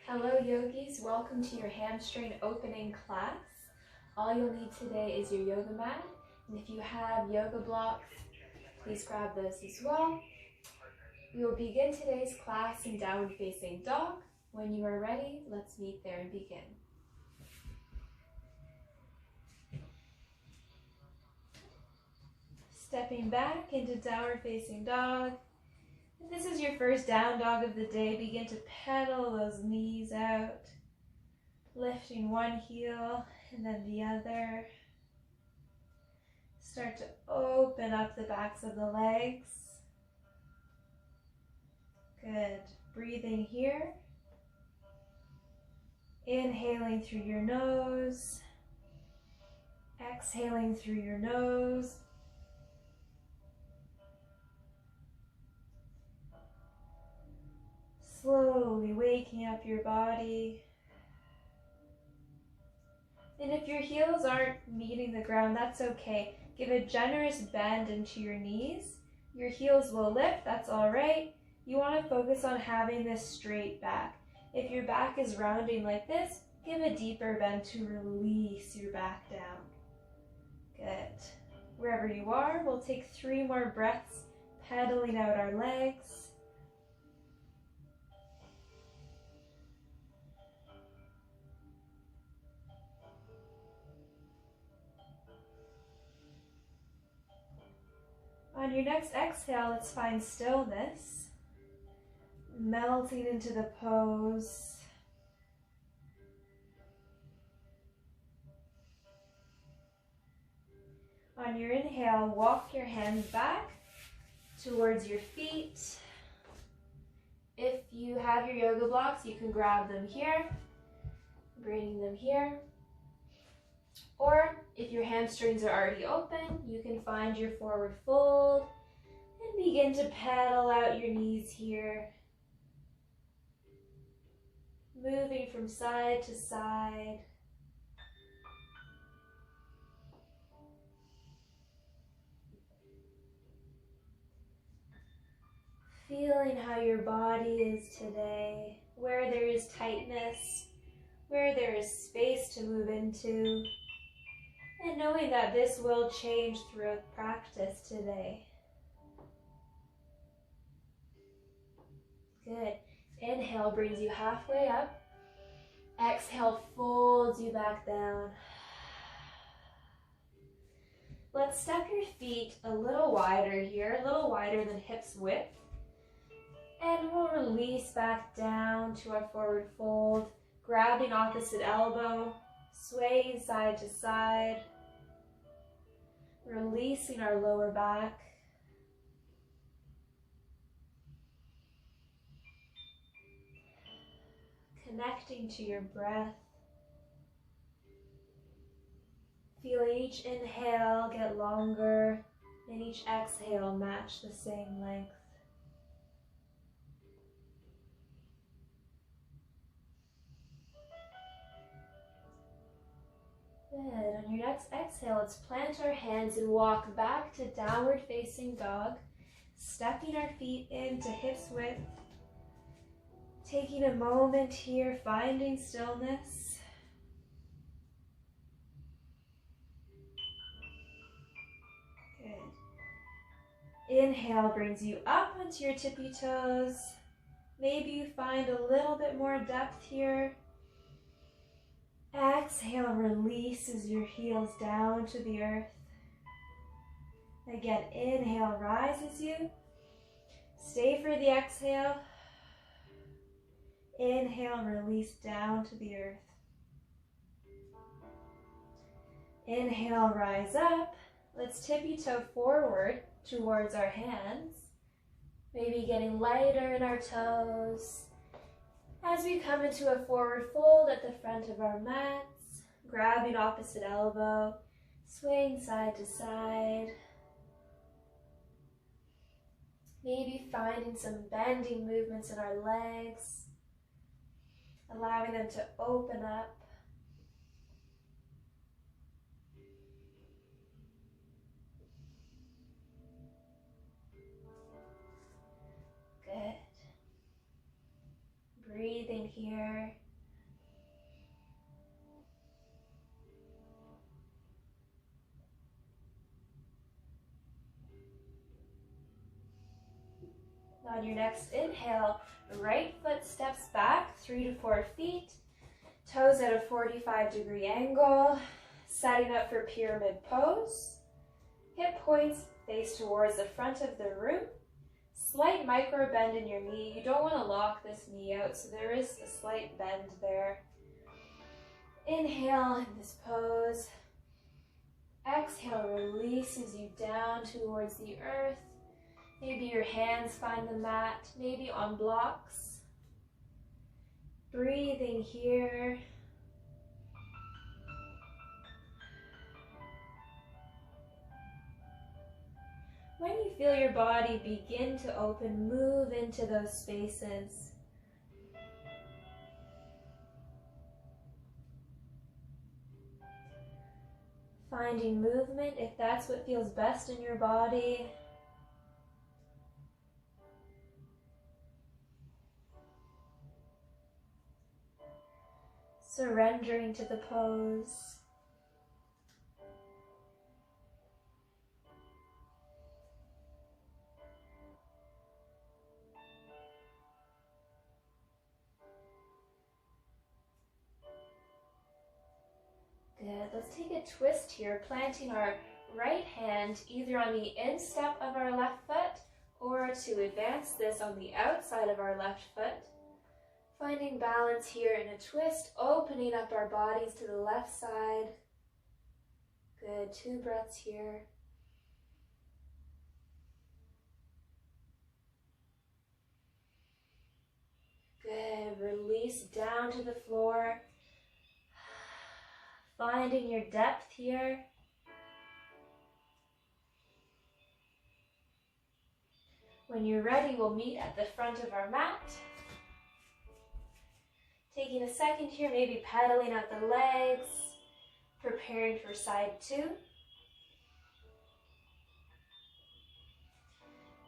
Hello yogis, welcome to your hamstring opening class. All you'll need today is your yoga mat, and if you have yoga blocks, please grab those as well. We will begin today's class in downward facing dog. When you are ready, let's meet there and begin. Stepping back into downward facing dog. If this is your first down dog of the day, begin to pedal those knees out, lifting one heel and then the other. Start to open up the backs of the legs. Good. Breathing here. Inhaling through your nose. Exhaling through your nose. Slowly waking up your body. And if your heels aren't meeting the ground, that's okay. Give a generous bend into your knees. Your heels will lift, that's all right. You want to focus on having this straight back. If your back is rounding like this, give a deeper bend to release your back down. Good. Wherever you are, we'll take 3 more breaths, pedaling out our legs. On your next exhale, let's find stillness, melting into the pose. On your inhale, walk your hands back towards your feet. If you have your yoga blocks, you can grab them here, bringing them here. Or if your hamstrings are already open, you can find your forward fold and begin to pedal out your knees here. Moving from side to side. Feeling how your body is today, where there is tightness, where there is space to move into. And knowing that this will change throughout practice today. Good. Inhale brings you halfway up. Exhale folds you back down. Let's step your feet a little wider here, a little wider than hips width. And we'll release back down to our forward fold, grabbing opposite elbow, swaying side to side. Releasing our lower back. Connecting to your breath. Feeling each inhale get longer and each exhale match the same length. Good. On your next exhale, let's plant our hands and walk back to downward facing dog, stepping our feet into hips width, taking a moment here, finding stillness. Good. Inhale brings you up onto your tippy toes. Maybe you find a little bit more depth here. Exhale releases your heels down to the earth. Again, inhale rises you. Stay for the exhale. Inhale, release down to the earth. Inhale, rise up. Let's tippy toe forward towards our hands. Maybe getting lighter in our toes. As we come into a forward fold at the front of our mats, grabbing opposite elbow, swaying side to side. Maybe finding some bending movements in our legs, allowing them to open up. Good. Breathing here. On your next inhale, right foot steps back 3 to 4 feet, toes at a 45-degree angle, setting up for pyramid pose. Hip points face towards the front of the room. Slight micro bend in your knee. You don't want to lock this knee out, so there is a slight bend there. Inhale in this pose. Exhale releases you down towards the earth. Maybe your hands find the mat, maybe on blocks. Breathing here. When you feel your body begin to open, move into those spaces. Finding movement if that's what feels best in your body. Surrendering to the pose. Good. Let's take a twist here, planting our right hand either on the instep of our left foot or to advance this on the outside of our left foot. Finding balance here in a twist, opening up our bodies to the left side. Good, 2 breaths here. Good, release down to the floor. Finding your depth here. When you're ready, we'll meet at the front of our mat. Taking a second here, maybe pedaling out the legs, preparing for side 2.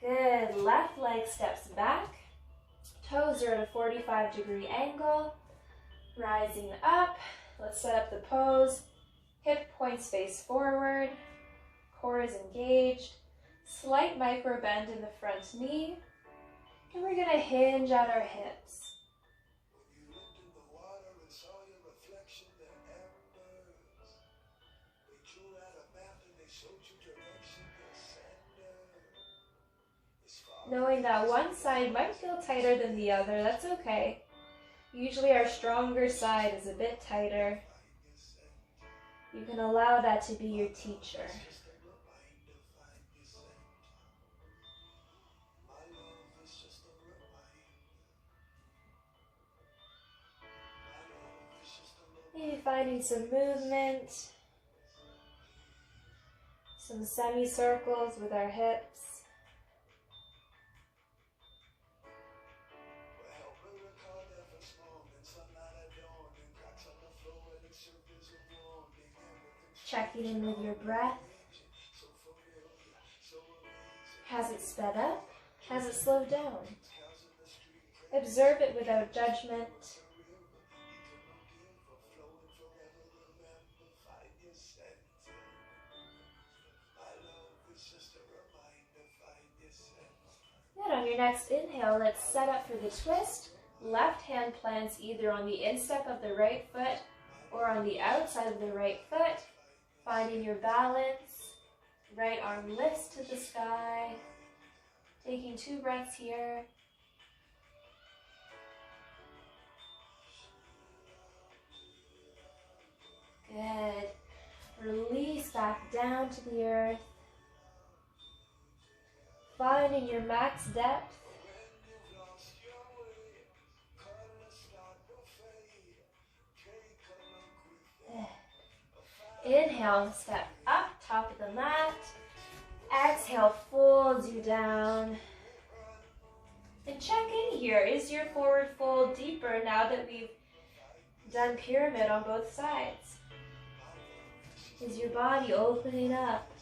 Good, left leg steps back, toes are at a 45-degree angle, rising up. Let's set up the pose, hip points face forward, core is engaged, slight micro bend in the front knee, and we're gonna hinge at our hips. Knowing that one side might feel tighter than the other, that's okay. Usually our stronger side is a bit tighter. You can allow that to be your teacher. Maybe finding some movement, some semicircles with our hips. Checking in with your breath. Has it sped up? Has it slowed down? Observe it without judgment. Good. On your next inhale, let's set up for the twist. Left hand plants either on the instep of the right foot or on the outside of the right foot. Finding your balance, right arm lifts to the sky, taking 2 breaths here. Good. Release back down to the earth. Finding your max depth. Inhale, step up, top of the mat. Exhale, folds you down. And check in here. Is your forward fold deeper now that we've done pyramid on both sides? Is your body opening up?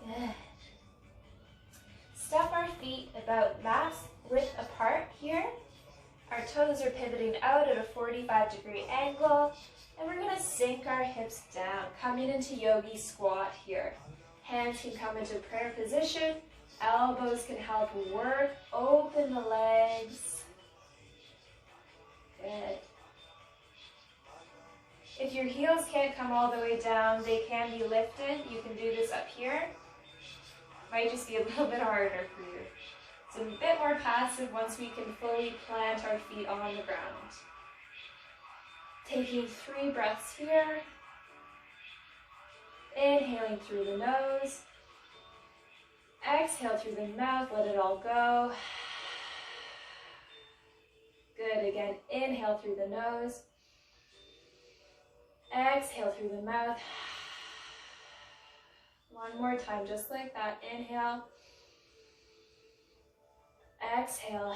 Good. Step our feet about mass width Our toes are pivoting out at a 45-degree angle, and we're going to sink our hips down, coming into yogi squat here. Hands can come into prayer position. Elbows can help work. Open the legs. Good. If your heels can't come all the way down, they can be lifted. You can do this up here. Might just be a little bit harder for you. It's a bit more passive once we can fully plant our feet on the ground. Taking 3 breaths here. Inhaling through the nose. Exhale through the mouth, let it all go. Good, again, inhale through the nose. Exhale through the mouth. One more time, just like that. Inhale. Exhale.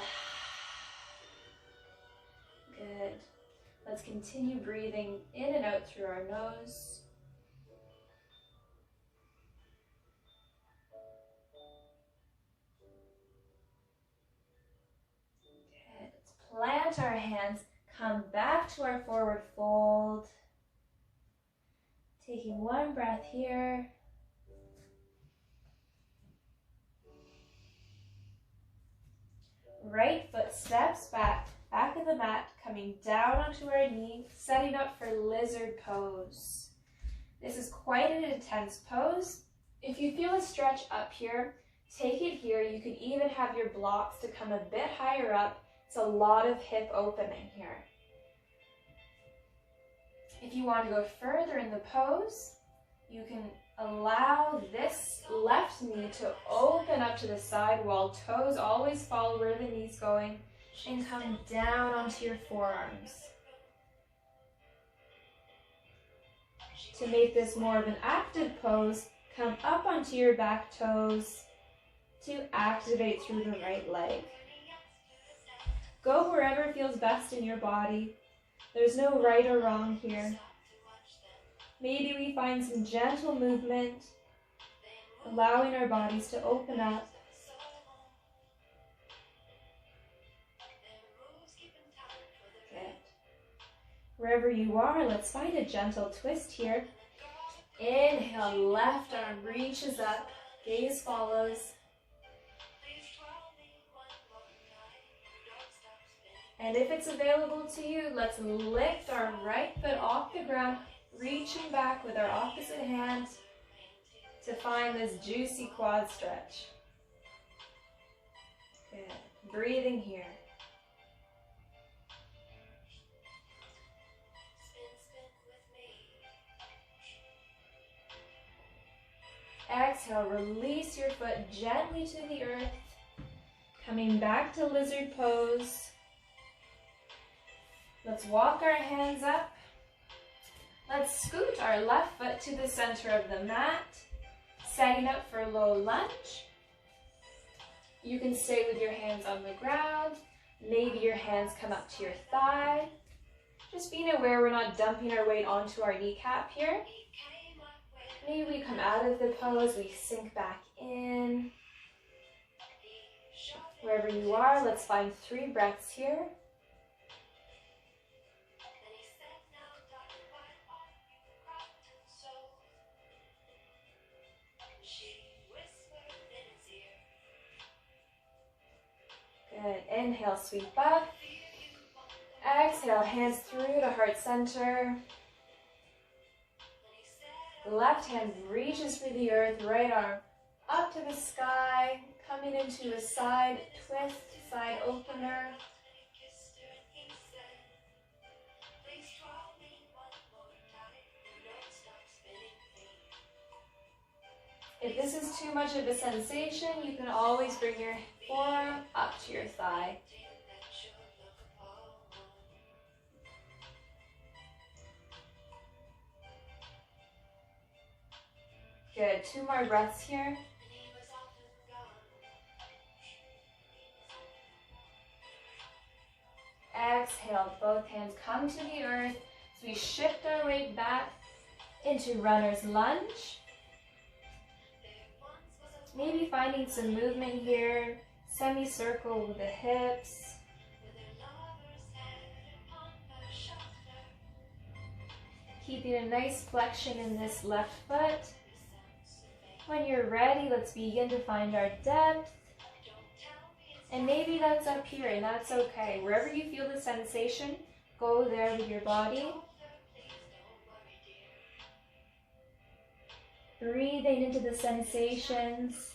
Good. Let's continue breathing in and out through our nose. Good. Let's plant our hands, come back to our forward fold. Taking 1 breath here. Right foot steps back of the mat, coming down onto our knee, setting up for lizard pose. This is quite an intense pose. If you feel a stretch up here, take it here. You could even have your blocks to come a bit higher up. It's a lot of hip opening here. If you want to go further in the pose, you can allow this left knee to open up to the side wall. Toes always follow where the knee's going, and come down onto your forearms. To make this more of an active pose, come up onto your back toes to activate through the right leg. Go wherever feels best in your body. There's no right or wrong here. Maybe we find some gentle movement, allowing our bodies to open up. Good. Wherever you are, let's find a gentle twist here. Inhale, left arm reaches up, gaze follows. And if it's available to you, let's lift our right foot off the ground, reaching back with our opposite hand to find this juicy quad stretch. Good. Breathing here. Exhale, release your foot gently to the earth, coming back to lizard pose. Let's walk our hands up. Let's scoot our left foot to the center of the mat, setting up for low lunge. You can stay with your hands on the ground. Maybe your hands come up to your thigh. Just being aware we're not dumping our weight onto our kneecap here. Maybe we come out of the pose, we sink back in. Wherever you are, let's find 3 breaths here. Good. Inhale, sweep up. Exhale, hands through to heart center. Left hand reaches for the earth, right arm up to the sky, coming into a side twist, side opener. If this is too much of a sensation, you can always bring your forearm up to your thigh. Good, 2 more breaths here. Exhale, both hands come to the earth as we shift our weight back into runner's lunge. Maybe finding some movement here, semicircle with the hips. Keeping a nice flexion in this left foot. When you're ready, let's begin to find our depth. And maybe that's up here, and that's okay. Wherever you feel the sensation, go there with your body. Breathing into the sensations.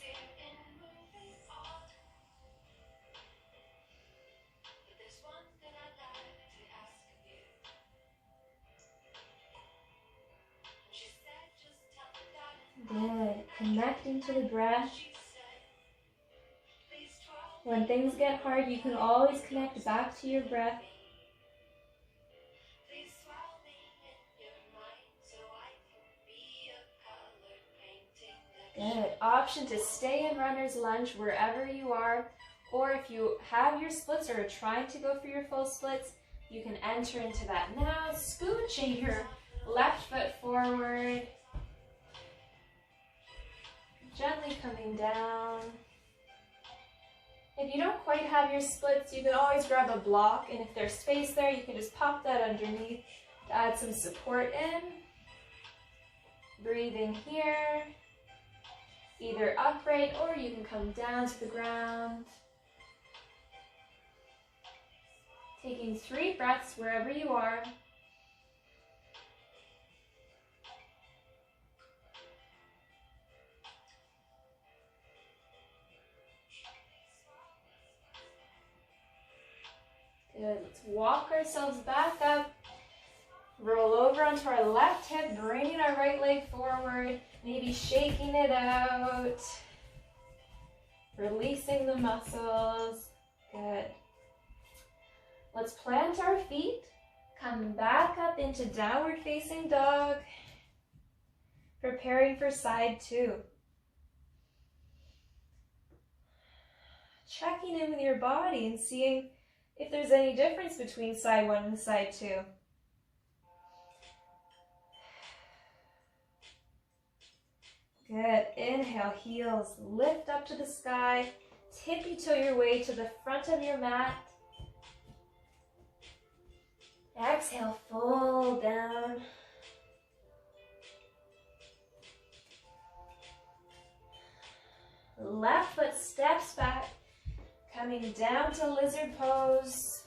Good. Connecting to the breath. When things get hard, you can always connect back to your breath. Good. Option to stay in runner's lunge wherever you are, or if you have your splits or are trying to go for your full splits, you can enter into that now, scooching your left foot forward, gently coming down. If you don't quite have your splits, you can always grab a block, and if there's space there, you can just pop that underneath to add some support in. Breathing here, either upright or you can come down to the ground. Taking 3 breaths wherever you are. Good. Let's walk ourselves back up. Roll over onto our left hip, bringing our right leg forward, maybe shaking it out. Releasing the muscles. Good. Let's plant our feet, come back up into downward facing dog. Preparing for side 2. Checking in with your body and seeing if there's any difference between side 1 and side 2. Good. Inhale, heels lift up to the sky. Tippy toe your way to the front of your mat. Exhale, fold down. Left foot steps back, coming down to lizard pose.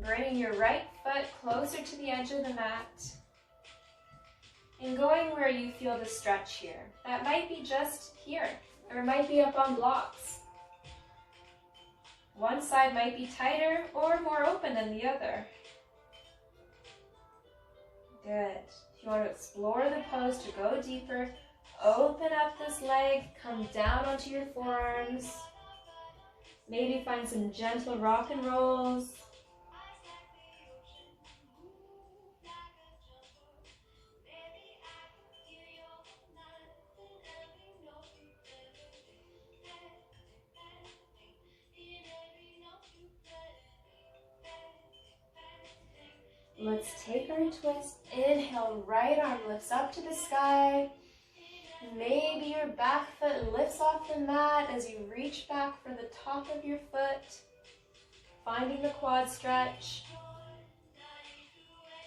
Bringing your right foot closer to the edge of the mat. And going where you feel the stretch here. That might be just here, or it might be up on blocks. One side might be tighter or more open than the other. Good. If you want to explore the pose to go deeper, open up this leg, come down onto your forearms. Maybe find some gentle rock and rolls. Let's take our twist. Inhale, right arm lifts up to the sky. Maybe your back foot lifts off the mat as you reach back for the top of your foot. Finding the quad stretch.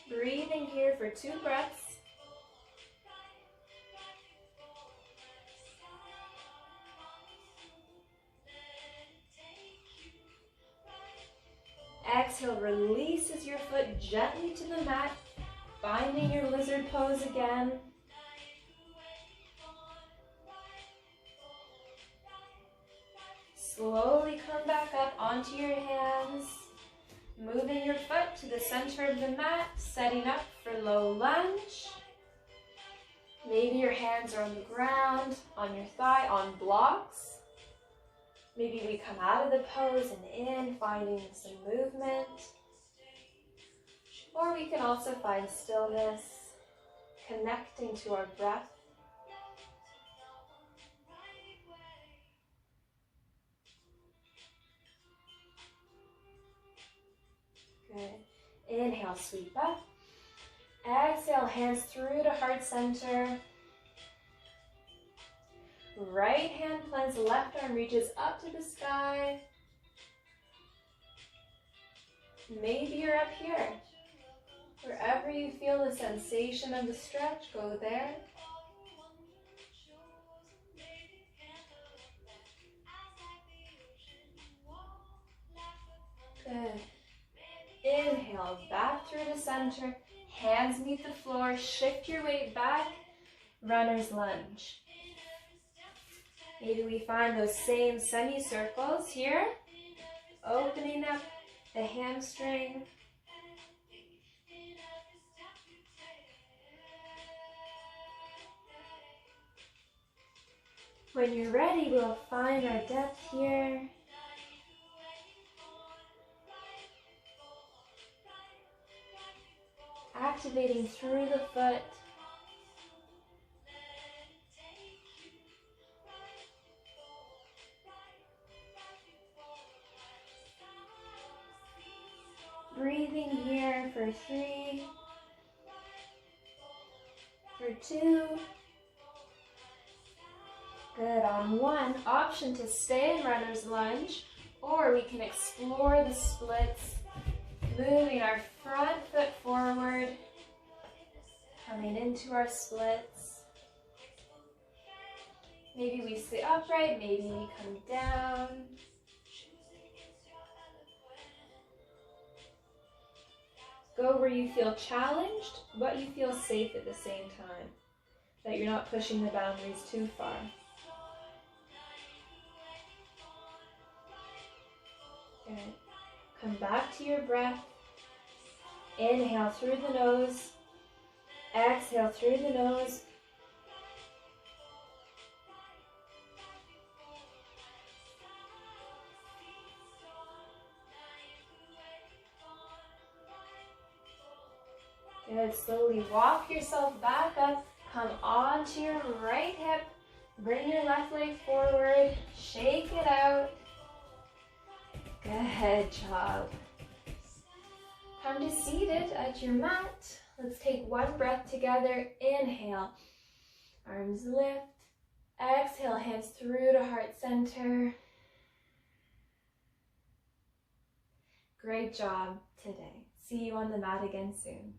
Breathing here for 2 breaths. Exhale, releases your foot gently to the mat, finding your lizard pose again. Slowly come back up onto your hands, moving your foot to the center of the mat, setting up for low lunge. Maybe your hands are on the ground, on your thigh, on blocks. Maybe we come out of the pose and in, finding some movement. Or we can also find stillness, connecting to our breath. Good. Inhale, sweep up. Exhale, hands through to heart center. Right hand plants, left arm reaches up to the sky. Maybe you're up here. Wherever you feel the sensation of the stretch, go there. Good. Inhale, back through the center. Hands meet the floor. Shift your weight back. Runner's lunge. Maybe we find those same semicircles here. Opening up the hamstring. When you're ready, we'll find our depth here. Activating through the foot. Breathing here for 3, for 2. Good, on 1. Option to stay in runner's lunge, or we can explore the splits, moving our front foot forward, coming into our splits. Maybe we stay upright, maybe we come down. Go where you feel challenged, but you feel safe at the same time, that you're not pushing the boundaries too far. Good. Come back to your breath. Inhale through the nose. Exhale through the nose. Good. Slowly walk yourself back up. Come onto your right hip. Bring your left leg forward. Shake it out. Good job. Come to seated at your mat. Let's take one breath together. Inhale. Arms lift. Exhale, hands through to heart center. Great job today. See you on the mat again soon.